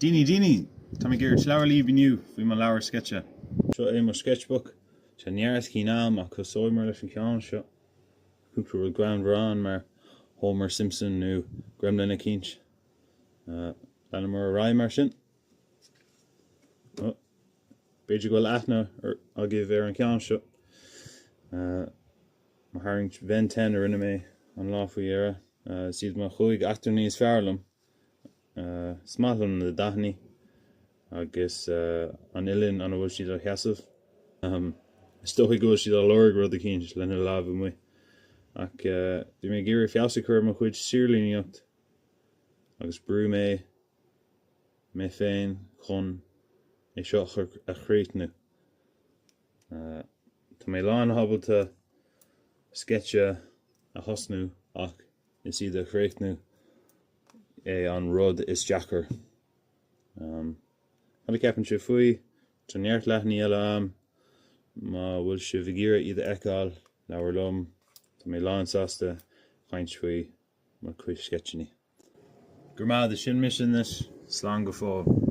Dini, tá mé gur leabhar líomh inniu faoi mar leabhar sketche. Seo é mar sketchbook, Tá nearras cí ná ach chu sóimar leis an ceann seo. Cúpla bhfuil Grand Bhrán mar Homer Simpson nó Gremlin a cinch. Lena mar a raibh mar sin. Beidir gohfuil aithne a gibh ar an ceann seo. Mar tharraingt Ben 10 ar rinne mé an lá faoi éire. Siad mar chuig achtar níos fearlam. Smailm na daithní agus an uillinn an bhfuil siad a cheasamh. Stoigh go siad a lorg rud a cinch lena lábh mu. Ach bhí mé géirí fiasa chuir mar chuid siúrlíneocht agus brú mé féin chun é seo a chréitnú. Tá mé lán habalta sketche a thosnú ach is iad a chréitnú é an rud is deachar. Tá ceapann sé faoi tá neart leithní eile am má bhfuil si bhígéire iad a eicáil leabhar lom. Tá mé lán sásta chaint faoi mar chuid sketchení. Gur maith de sin mission is slán go fómh.